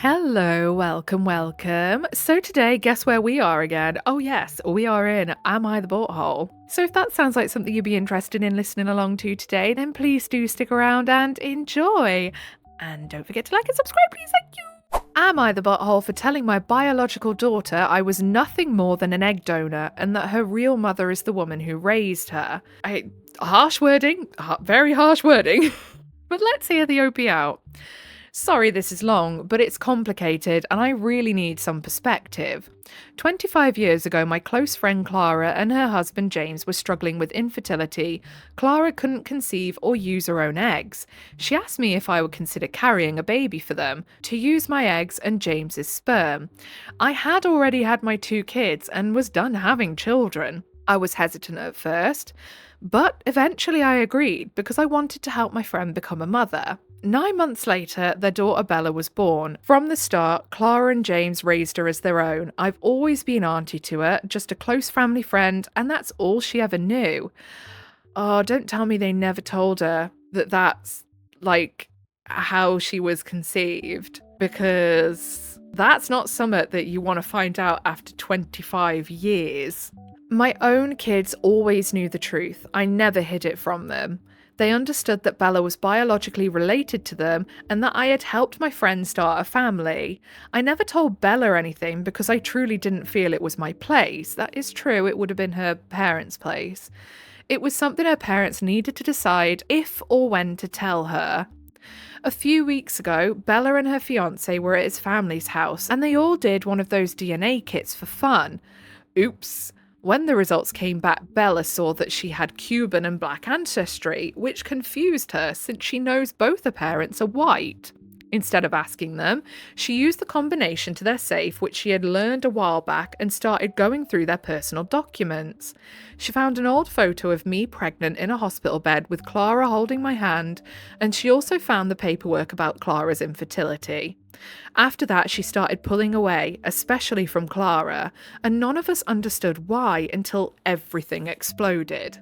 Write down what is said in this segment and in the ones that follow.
Hello, welcome. So today, guess where we are again? Oh yes, we are in Am I the Butthole? So if that sounds like something you'd be interested in listening along to today, then please do stick around and enjoy. And don't forget to like and subscribe, please. Thank you. Am I the butthole for telling my biological daughter I was nothing more than an egg donor and that her real mother is the woman who raised her? Harsh wording, very harsh wording. But let's hear the OP out. Sorry this is long, but it's complicated and I really need some perspective. 25 years ago, my close friend Clara and her husband James were struggling with infertility. Clara couldn't conceive or use her own eggs. She asked me if I would consider carrying a baby for them, to use my eggs and James's sperm. I had already had my 2 kids and was done having children. I was hesitant at first, but eventually I agreed because I wanted to help my friend become a mother. 9 months later, their daughter Bella was born. From the start, Clara and James raised her as their own. I've always been auntie to her, just a close family friend, and that's all she ever knew. Oh, don't tell me they never told her that that's, like, how she was conceived, because that's not something that you want to find out after 25 years. My own kids always knew the truth. I never hid it from them. They understood that Bella was biologically related to them and that I had helped my friend start a family. I never told Bella anything because I truly didn't feel it was my place. That is true, it would have been her parents' place. It was something her parents needed to decide if or when to tell her. A few weeks ago, Bella and her fiance were at his family's house and they all did one of those DNA kits for fun. Oops. When the results came back, Bella saw that she had Cuban and black ancestry, which confused her since she knows both her parents are white. Instead of asking them, she used the combination to their safe, which she had learned a while back, and started going through their personal documents. She found an old photo of me pregnant in a hospital bed with Clara holding my hand, and she also found the paperwork about Clara's infertility. After that, she started pulling away, especially from Clara, and none of us understood why until everything exploded.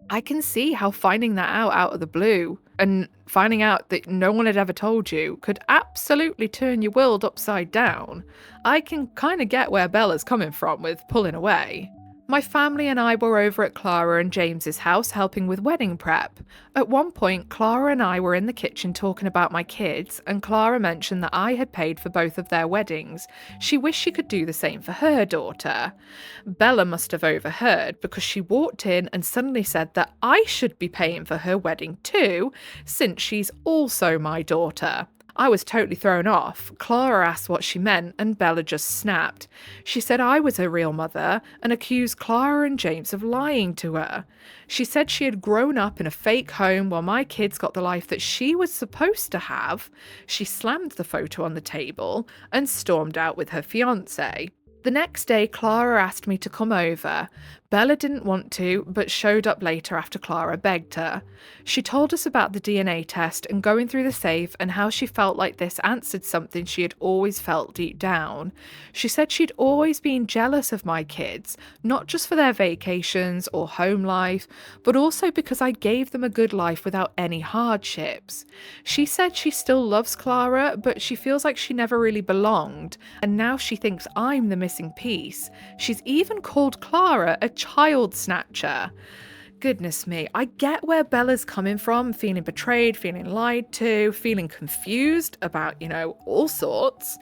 I can see how finding that out of the blue and finding out that no one had ever told you could absolutely turn your world upside down. I can kind of get where Bella's coming from with pulling away. My family and I were over at Clara and James's house helping with wedding prep. At one point, Clara and I were in the kitchen talking about my kids, and Clara mentioned that I had paid for both of their weddings. She wished she could do the same for her daughter. Bella must have overheard because she walked in and suddenly said that I should be paying for her wedding too, since she's also my daughter. I was totally thrown off. Clara asked what she meant and Bella just snapped. She said I was her real mother and accused Clara and James of lying to her. She said she had grown up in a fake home while my kids got the life that she was supposed to have. She slammed the photo on the table and stormed out with her fiance. The next day, Clara asked me to come over. Bella didn't want to, but showed up later after Clara begged her. She told us about the DNA test and going through the safe and how she felt like this answered something she had always felt deep down. She said she'd always been jealous of my kids, not just for their vacations or home life, but also because I gave them a good life without any hardships. She said she still loves Clara, but she feels like she never really belonged, and now she thinks I'm the missing piece. She's even called Clara a child snatcher. Goodness me, I get where Bella's coming from, feeling betrayed, feeling lied to, feeling confused about, all sorts.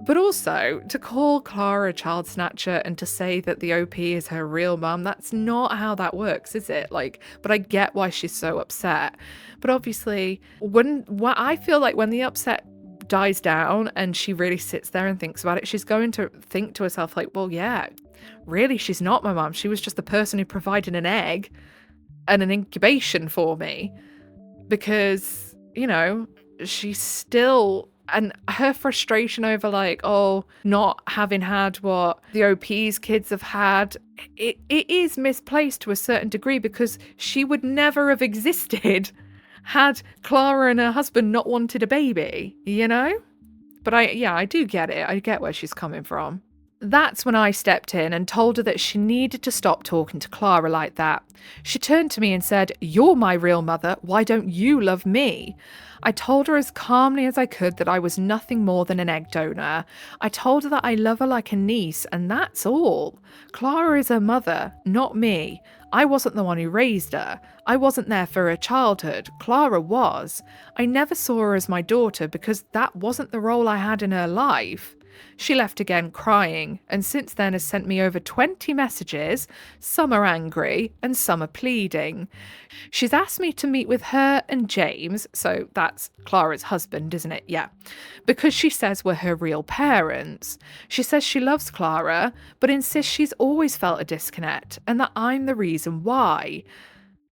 But also, to call Clara a child snatcher and to say that the OP is her real mum, that's not how that works, is it? But I get why she's so upset. But obviously, I feel like when the upset dies down and she really sits there and thinks about it, she's going to think to herself like, well, yeah, really, she's not my mum. She was just the person who provided an egg and an incubation for me because, she's still, and her frustration over not having had what the OP's kids have had, it is misplaced to a certain degree because she would never have existed had Clara and her husband not wanted a baby, But I do get it. I get where she's coming from. That's when I stepped in and told her that she needed to stop talking to Clara like that. She turned to me and said, "You're my real mother, why don't you love me?" I told her as calmly as I could that I was nothing more than an egg donor. I told her that I love her like a niece, and that's all. Clara is her mother, not me. I wasn't the one who raised her. I wasn't there for her childhood. Clara was. I never saw her as my daughter because that wasn't the role I had in her life. She left again crying, and since then has sent me over 20 messages. Some are angry and some are pleading. She's asked me to meet with her and James, so that's Clara's husband, isn't it? Yeah. Because she says we're her real parents. She says she loves Clara, but insists she's always felt a disconnect and that I'm the reason why.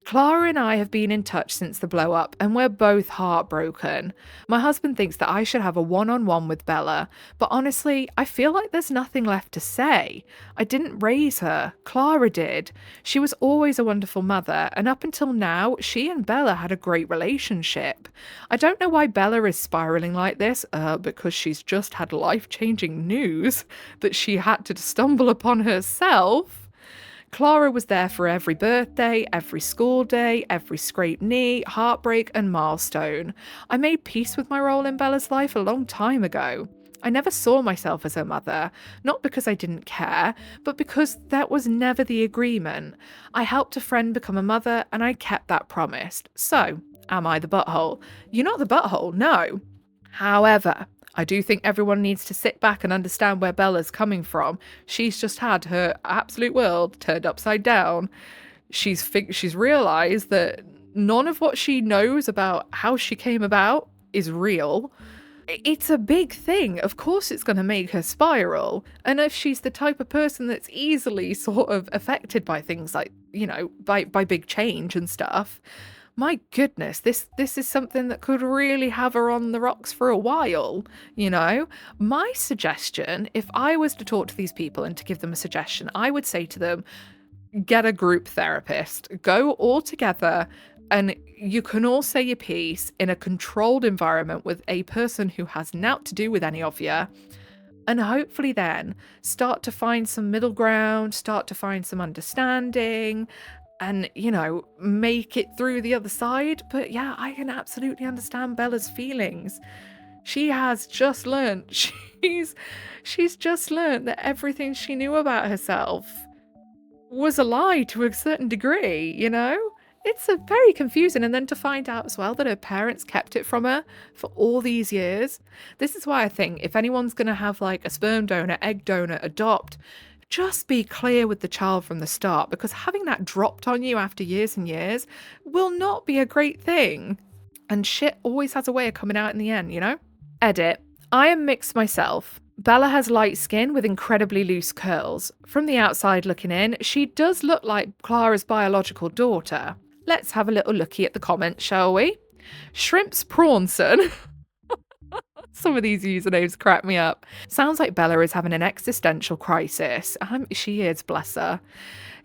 Clara and I have been in touch since the blow up, and we're both heartbroken. My husband thinks that I should have a one-on-one with Bella, but honestly, I feel like there's nothing left to say. I didn't raise her, Clara did. She was always a wonderful mother, and up until now, she and Bella had a great relationship. I don't know why Bella is spiraling like this, because she's just had life-changing news that she had to stumble upon herself. Clara was there for every birthday, every school day, every scraped knee, heartbreak, and milestone. I made peace with my role in Bella's life a long time ago. I never saw myself as her mother, not because I didn't care, but because that was never the agreement. I helped a friend become a mother, and I kept that promise. So, am I the butthole? You're not the butthole, no. However, I do think everyone needs to sit back and understand where Bella's coming from. She's just had her absolute world turned upside down. She's realized that none of what she knows about how she came about is real. It's a big thing. Of course it's going to make her spiral. And if she's the type of person that's easily sort of affected by things like, by big change and stuff, my goodness, this is something that could really have her on the rocks for a while, My suggestion, if I was to talk to these people and to give them a suggestion, I would say to them, get a group therapist, go all together, and you can all say your piece in a controlled environment with a person who has naught to do with any of you. And hopefully then start to find some middle ground, start to find some understanding, and, make it through the other side. But yeah, I can absolutely understand Bella's feelings. She has just learned, she's just learned that everything she knew about herself was a lie to a certain degree, It's a very confusing, and then to find out as well that her parents kept it from her for all these years. This is why I think if anyone's going to have like a sperm donor, egg donor, adopt, just be clear with the child from the start, because having that dropped on you after years and years will not be a great thing. And shit always has a way of coming out in the end, Edit. I am mixed myself. Bella has light skin with incredibly loose curls. From the outside looking in, she does look like Clara's biological daughter. Let's have a little looky at the comments, shall we? Shrimps Prawnson. Some of these usernames crack me up. Sounds like Bella is having an existential crisis. She is, bless her.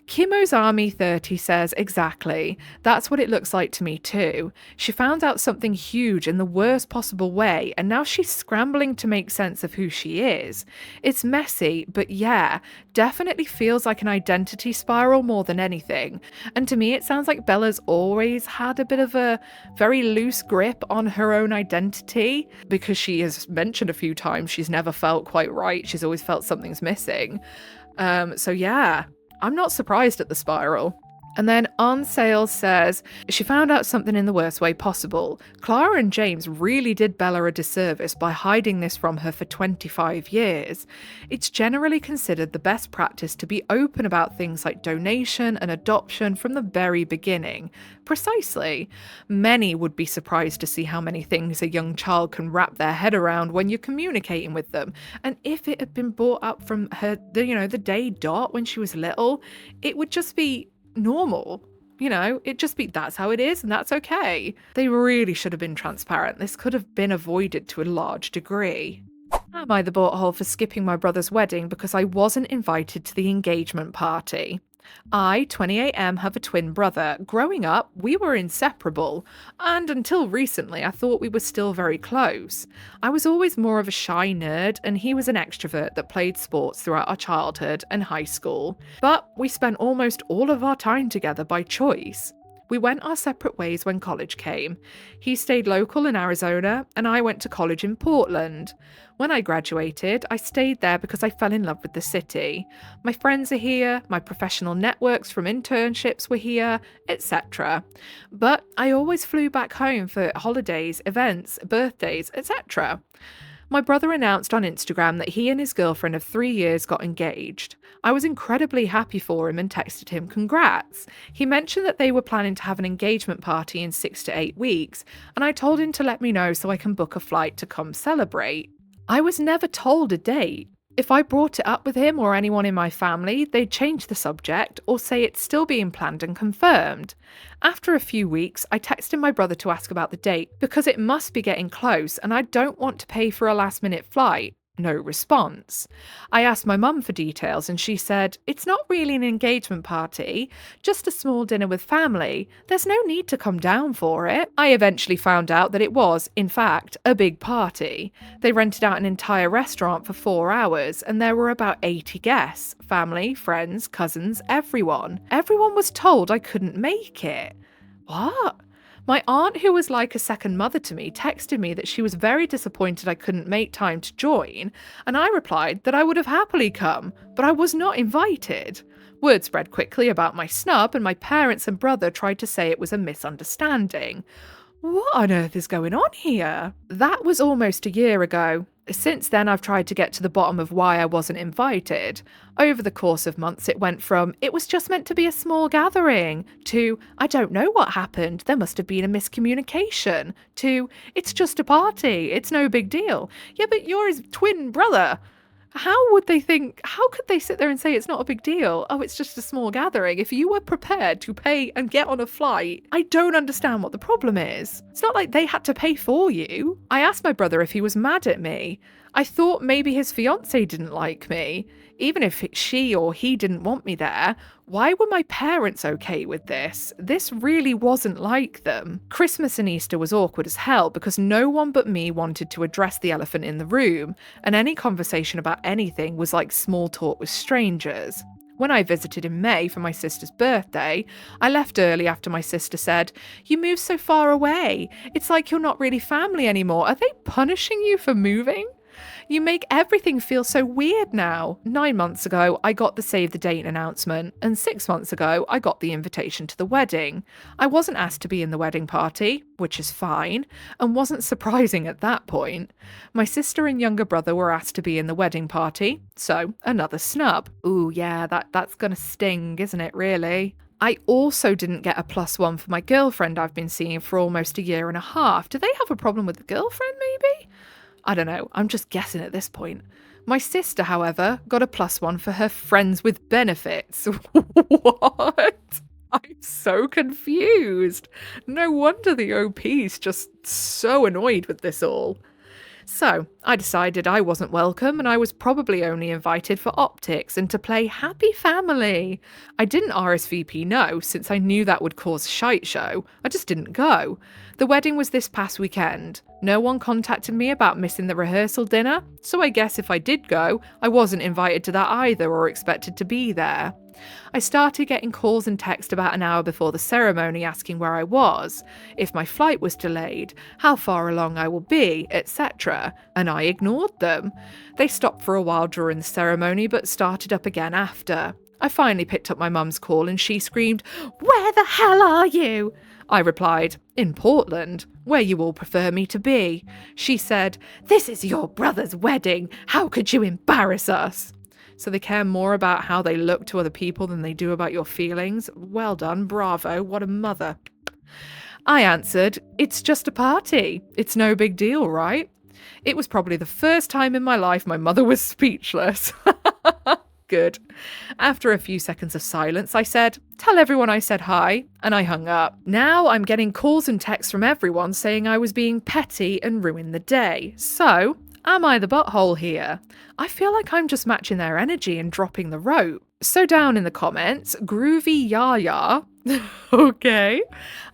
Kimo's AmITheA says, exactly. That's what it looks like to me too. She found out something huge in the worst possible way, and now she's scrambling to make sense of who she is. It's messy, but yeah, definitely feels like an identity spiral more than anything. And to me, it sounds like Bella's always had a bit of a very loose grip on her own identity, because she has mentioned a few times she's never felt quite right. She's always felt something's missing. So yeah. I'm not surprised at the spiral. And then On Sale says, she found out something in the worst way possible. Clara and James really did Bella a disservice by hiding this from her for 25 years. It's generally considered the best practice to be open about things like donation and adoption from the very beginning. Precisely. Many would be surprised to see how many things a young child can wrap their head around when you're communicating with them. And if it had been brought up from her, the day dot when she was little, it would just be normal. It'd just be that's how it is and that's okay. They really should have been transparent. This could have been avoided to a large degree. Am I the butthole for skipping my brother's wedding because I wasn't invited to the engagement party? I, 28M, have a twin brother. Growing up, we were inseparable, and until recently, I thought we were still very close. I was always more of a shy nerd, and he was an extrovert that played sports throughout our childhood and high school. But we spent almost all of our time together by choice. We went our separate ways when college came. He stayed local in Arizona, and I went to college in Portland. When I graduated, I stayed there because I fell in love with the city. My friends are here, my professional networks from internships were here, etc. But I always flew back home for holidays, events, birthdays, etc. My brother announced on Instagram that he and his girlfriend of 3 years got engaged. I was incredibly happy for him and texted him congrats. He mentioned that they were planning to have an engagement party in 6 to 8 weeks, and I told him to let me know so I can book a flight to come celebrate. I was never told a date. If I brought it up with him or anyone in my family, they'd change the subject or say it's still being planned and confirmed. After a few weeks, I texted my brother to ask about the date because it must be getting close and I don't want to pay for a last-minute flight. No response. I asked my mum for details and she said, "It's not really an engagement party, just a small dinner with family. There's no need to come down for it." I eventually found out that it was, in fact, a big party. They rented out an entire restaurant for 4 hours and there were about 80 guests, family, friends, cousins, everyone. Everyone was told I couldn't make it. What? My aunt, who was like a second mother to me, texted me that she was very disappointed I couldn't make time to join, and I replied that I would have happily come, but I was not invited. Word spread quickly about my snub, and my parents and brother tried to say it was a misunderstanding. What on earth is going on here? That was almost a year ago. Since then, I've tried to get to the bottom of why I wasn't invited. Over the course of months, it went from, "It was just meant to be a small gathering," to, "I don't know what happened, there must have been a miscommunication," to, "It's just a party, it's no big deal." Yeah, but you're his twin brother. How could they sit there and say it's not a big deal? Oh, it's just a small gathering. If you were prepared to pay and get on a flight, I don't understand what the problem is. It's not like they had to pay for you. I asked my brother if he was mad at me. I thought maybe his fiancée didn't like me. Even if she or he didn't want me there, why were my parents okay with this? This really wasn't like them. Christmas and Easter was awkward as hell because no one but me wanted to address the elephant in the room, and any conversation about anything was like small talk with strangers. When I visited in May for my sister's birthday, I left early after my sister said, "You moved so far away. It's like you're not really family anymore. Are they punishing you for moving? You make everything feel so weird now." 9 months ago, I got the save the date announcement, and 6 months ago, I got the invitation to the wedding. I wasn't asked to be in the wedding party, which is fine, and wasn't surprising at that point. My sister and younger brother were asked to be in the wedding party, so another snub. Ooh, yeah, that's gonna sting, isn't it, really? I also didn't get a +1 for my girlfriend I've been seeing for almost a year and a half. Do they have a problem with the girlfriend, maybe? I don't know, I'm just guessing at this point. My sister, however, got a +1 for her friends with benefits. What? I'm so confused. No wonder the OP's just so annoyed with this all. So, I decided I wasn't welcome and I was probably only invited for optics and to play Happy Family. I didn't RSVP no, since I knew that would cause a shite show. I just didn't go. The wedding was this past weekend. No one contacted me about missing the rehearsal dinner, so I guess if I did go, I wasn't invited to that either or expected to be there. I started getting calls and texts about an hour before the ceremony asking where I was, if my flight was delayed, how far along I will be, etc., and I ignored them. They stopped for a while during the ceremony but started up again after. I finally picked up my mum's call and she screamed, "Where the hell are you?" I replied, "In Portland, where you all prefer me to be." She said, "This is your brother's wedding. How could you embarrass us?" So they care more about how they look to other people than they do about your feelings. Well done, bravo, what a mother. I answered, "It's just a party. It's no big deal, right?" It was probably the first time in my life my mother was speechless. Good. After a few seconds of silence, I said, "Tell everyone I said hi," and I hung up. Now I'm getting calls and texts from everyone saying I was being petty and ruined the day. So, am I the butthole here? I feel like I'm just matching their energy and dropping the rope. So down in the comments, Groovy Yaya. Okay.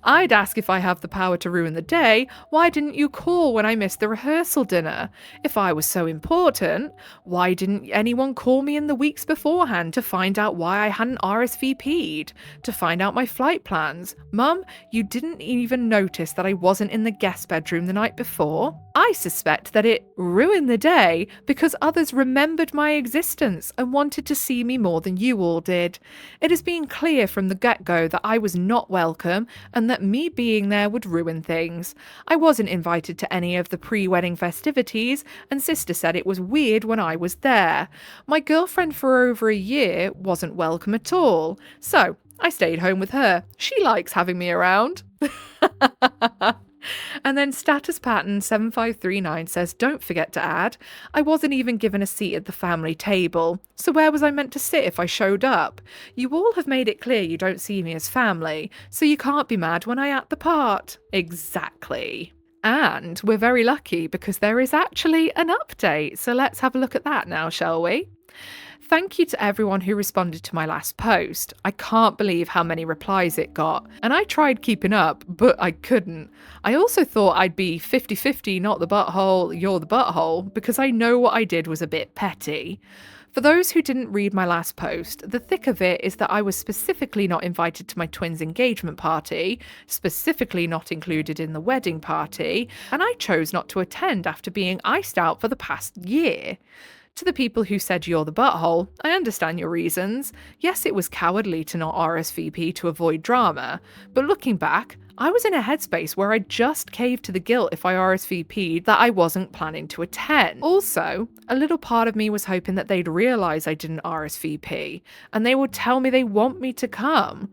I'd ask if I have the power to ruin the day, why didn't you call when I missed the rehearsal dinner? If I was so important, why didn't anyone call me in the weeks beforehand to find out why I hadn't RSVP'd? To find out my flight plans? Mum, you didn't even notice that I wasn't in the guest bedroom the night before? I suspect that it ruined the day because others remembered my existence and wanted to see me more than you all did. It has been clear from the get-go that I was not welcome and that me being there would ruin things. I wasn't invited to any of the pre-wedding festivities, and sister said it was weird when I was there. My girlfriend for over a year wasn't welcome at all, so I stayed home with her. She likes having me around. And then Status Pattern 7539 says, don't forget to add, I wasn't even given a seat at the family table, so where was I meant to sit if I showed up? You all have made it clear you don't see me as family, so you can't be mad when I act the part. Exactly. And we're very lucky because there is actually an update, so let's have a look at that now, shall we? Thank you to everyone who responded to my last post. I can't believe how many replies it got, and I tried keeping up, but I couldn't. I also thought I'd be 50-50 not the butthole, you're the butthole, because I know what I did was a bit petty. For those who didn't read my last post, the thick of it is that I was specifically not invited to my twins' engagement party, specifically not included in the wedding party, and I chose not to attend after being iced out for the past year. To the people who said you're the butthole, I understand your reasons. Yes, it was cowardly to not RSVP to avoid drama, but looking back, I was in a headspace where I just caved to the guilt if I RSVP'd that I wasn't planning to attend. Also, a little part of me was hoping that they'd realise I didn't RSVP, and they would tell me they want me to come.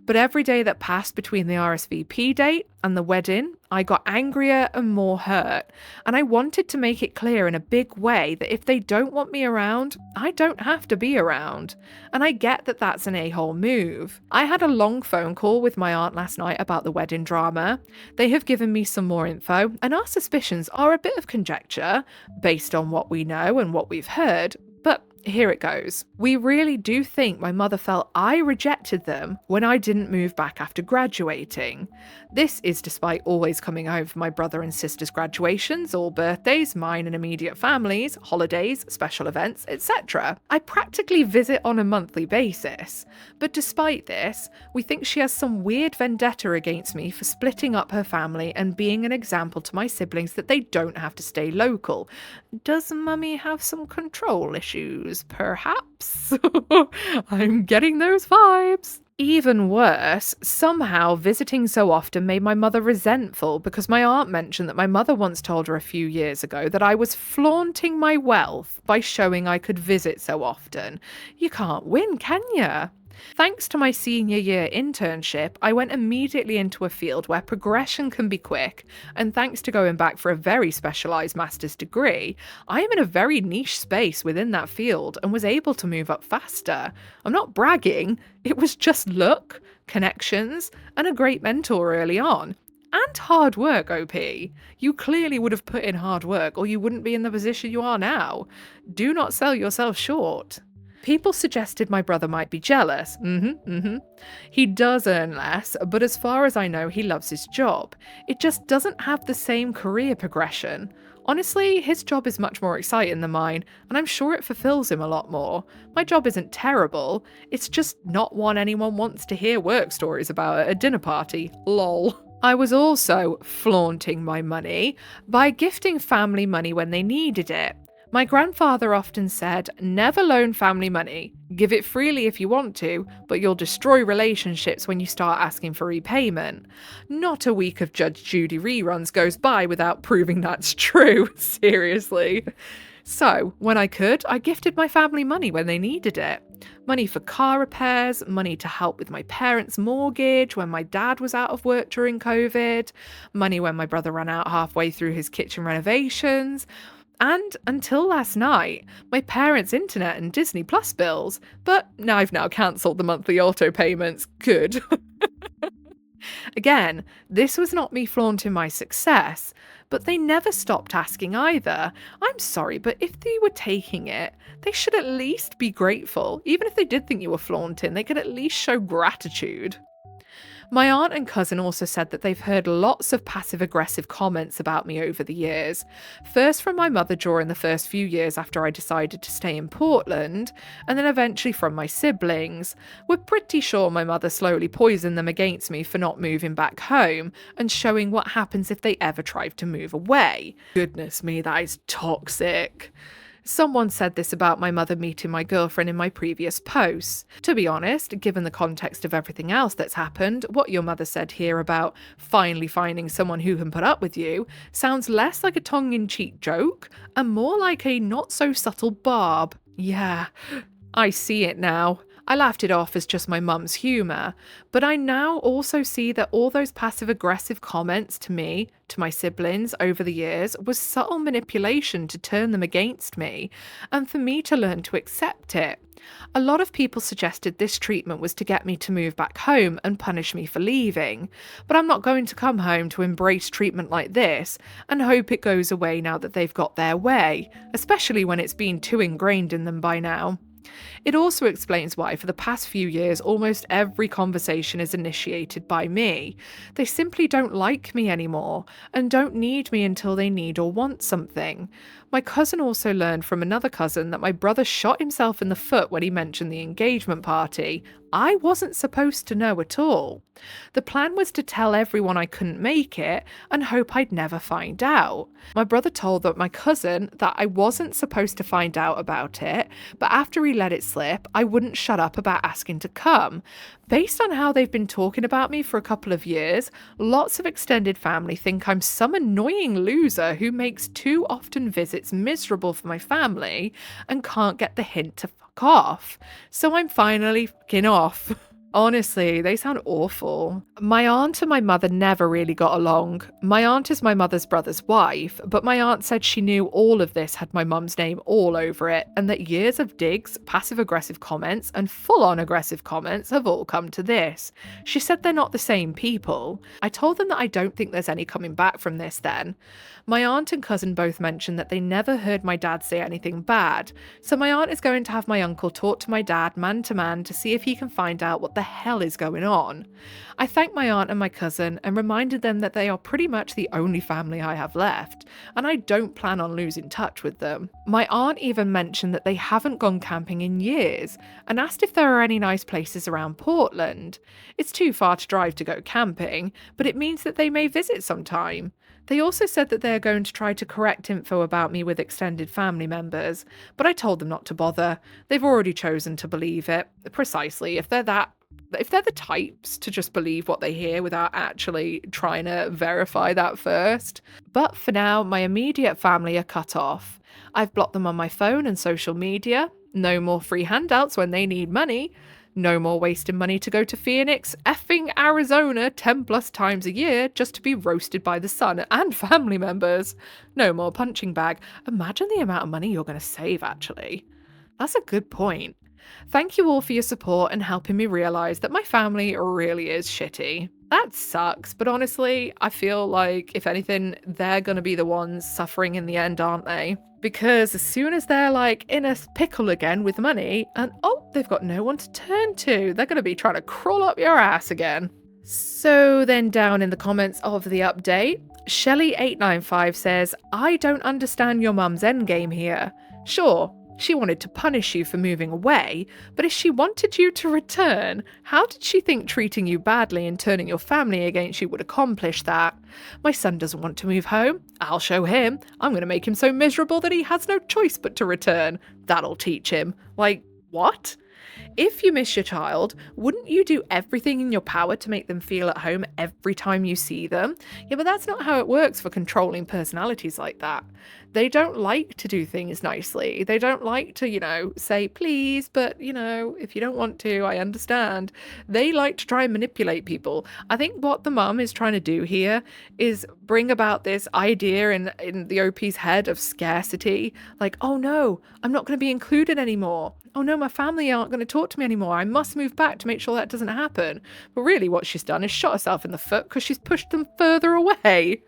But every day that passed between the RSVP date and the wedding, I got angrier and more hurt, and I wanted to make it clear in a big way that if they don't want me around, I don't have to be around. And I get that that's an a-hole move. I had a long phone call with my aunt last night about the wedding drama. They have given me some more info, and our suspicions are a bit of conjecture, based on what we know and what we've heard, but here it goes. We really do think my mother felt I rejected them when I didn't move back after graduating. This is despite always coming home for my brother and sister's graduations or birthdays, mine and immediate families, holidays, special events, etc. I practically visit on a monthly basis. But despite this, we think she has some weird vendetta against me for splitting up her family and being an example to my siblings that they don't have to stay local. Does mummy have some control issues? Perhaps? I'm getting those vibes. Even worse, somehow visiting so often made my mother resentful because my aunt mentioned that my mother once told her a few years ago that I was flaunting my wealth by showing I could visit so often. You can't win, can you? Thanks to my senior year internship, I went immediately into a field where progression can be quick, and thanks to going back for a very specialised master's degree, I am in a very niche space within that field and was able to move up faster. I'm not bragging, it was just luck, connections, and a great mentor early on. And hard work, OP. You clearly would have put in hard work or you wouldn't be in the position you are now. Do not sell yourself short. People suggested my brother might be jealous. He does earn less, but as far as I know, he loves his job. It just doesn't have the same career progression. Honestly, his job is much more exciting than mine, and I'm sure it fulfills him a lot more. My job isn't terrible, it's just not one anyone wants to hear work stories about at a dinner party. Lol. I was also flaunting my money by gifting family money when they needed it. My grandfather often said, never loan family money. Give it freely if you want to, but you'll destroy relationships when you start asking for repayment. Not a week of Judge Judy reruns goes by without proving that's true, seriously. So, when I could, I gifted my family money when they needed it. Money for car repairs, money to help with my parents' mortgage when my dad was out of work during COVID, money when my brother ran out halfway through his kitchen renovations. And until last night, my parents' internet and Disney Plus bills, but I've now cancelled the monthly auto payments. Good. Again, this was not me flaunting my success, but they never stopped asking either. I'm sorry, but if they were taking it, they should at least be grateful. Even if they did think you were flaunting, they could at least show gratitude. My aunt and cousin also said that they've heard lots of passive aggressive comments about me over the years. First from my mother during the first few years after I decided to stay in Portland, and then eventually from my siblings. We're pretty sure my mother slowly poisoned them against me for not moving back home and showing what happens if they ever try to move away. Goodness me, that is toxic. Someone said this about my mother meeting my girlfriend in my previous posts. To be honest, given the context of everything else that's happened, what your mother said here about finally finding someone who can put up with you sounds less like a tongue-in-cheek joke and more like a not-so-subtle barb. Yeah, I see it now. I laughed it off as just my mum's humour, but I now also see that all those passive-aggressive comments to me, to my siblings over the years, was subtle manipulation to turn them against me, and for me to learn to accept it. A lot of people suggested this treatment was to get me to move back home and punish me for leaving, but I'm not going to come home to embrace treatment like this and hope it goes away now that they've got their way, especially when it's been too ingrained in them by now. It also explains why, for the past few years, almost every conversation is initiated by me. They simply don't like me anymore, and don't need me until they need or want something. My cousin also learned from another cousin that my brother shot himself in the foot when he mentioned the engagement party. I wasn't supposed to know at all. The plan was to tell everyone I couldn't make it and hope I'd never find out. My brother told my cousin that I wasn't supposed to find out about it, but after he let it slip, I wouldn't shut up about asking to come. Based on how they've been talking about me for a couple of years, lots of extended family think I'm some annoying loser who makes too often visits miserable for my family and can't get the hint to fuck off. So I'm finally fucking off. Honestly, they sound awful. My aunt and my mother never really got along. My aunt is my mother's brother's wife, but my aunt said she knew all of this had my mum's name all over it, and that years of digs, passive-aggressive comments, and full-on aggressive comments have all come to this. She said they're not the same people. I told them that I don't think there's any coming back from this then. My aunt and cousin both mentioned that they never heard my dad say anything bad, so my aunt is going to have my uncle talk to my dad man to man to see if he can find out what the hell is going on. I thanked my aunt and my cousin and reminded them that they are pretty much the only family I have left, and I don't plan on losing touch with them. My aunt even mentioned that they haven't gone camping in years and asked if there are any nice places around Portland. It's too far to drive to go camping, but it means that they may visit sometime. They also said that they are going to try to correct info about me with extended family members, but I told them not to bother. They've already chosen to believe it. Precisely, if they're the types to just believe what they hear without actually trying to verify that first. But for now, my immediate family are cut off. I've blocked them on my phone and social media. No more free handouts when they need money. No more wasting money to go to Phoenix, effing Arizona 10 plus times a year just to be roasted by the sun and family members. No more punching bag. Imagine the amount of money you're going to save, actually. That's a good point. Thank you all for your support and helping me realise that my family really is shitty. That sucks, but honestly, I feel like, if anything, they're going to be the ones suffering in the end, aren't they? Because as soon as they're like in a pickle again with money, and they've got no one to turn to, they're going to be trying to crawl up your ass again. So then down in the comments of the update, Shelly895 says, I don't understand your mum's endgame here. Sure, she wanted to punish you for moving away, but if she wanted you to return, how did she think treating you badly and turning your family against you would accomplish that? My son doesn't want to move home. I'll show him. I'm going to make him so miserable that he has no choice but to return. That'll teach him. Like, what? If you miss your child, wouldn't you do everything in your power to make them feel at home every time you see them? Yeah, but that's not how it works for controlling personalities like that. They don't like to do things nicely. They don't like to, say please, but, if you don't want to, I understand. They like to try and manipulate people. I think what the mum is trying to do here is bring about this idea in the OP's head of scarcity. Like, oh no, I'm not going to be included anymore. Oh no, my family aren't going to talk talk to me anymore. I must move back to make sure that doesn't happen. But really what she's done is shot herself in the foot because she's pushed them further away.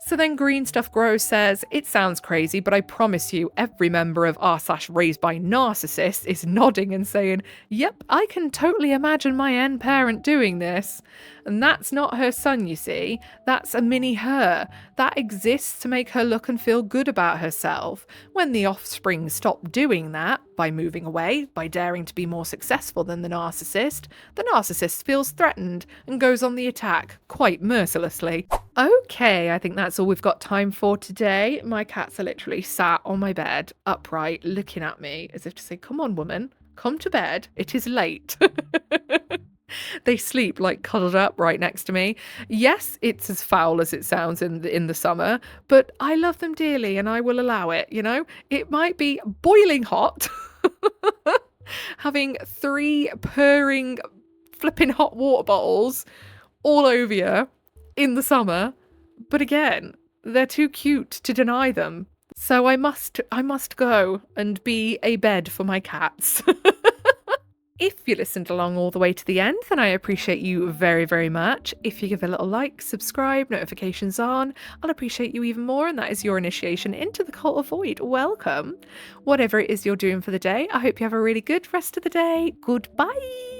So then Green Stuff Grows says, it sounds crazy, but I promise you every member of r/raised by narcissists is nodding and saying, yep, I can totally imagine my end parent doing this. And that's not her son, you see. That's a mini her. That exists to make her look and feel good about herself. When the offspring stop doing that, by moving away, by daring to be more successful than the narcissist feels threatened and goes on the attack, quite mercilessly. Okay, I think that's all we've got time for today. My cats are literally sat on my bed, upright, looking at me as if to say, come on, woman, come to bed. It is late. They sleep like cuddled up right next to me. Yes, it's as foul as it sounds in the summer, but I love them dearly and I will allow it, you know? It might be boiling hot, having 3 purring, flipping hot water bottles all over you in the summer, but again, they're too cute to deny them. So I must go and be a bed for my cats. If you listened along all the way to the end, then I appreciate you very, very much. If you give a little like, subscribe, notifications on, I'll appreciate you even more, and that is your initiation into the Cult of Void. Welcome. Whatever it is you're doing for the day, I hope you have a really good rest of the day. Goodbye.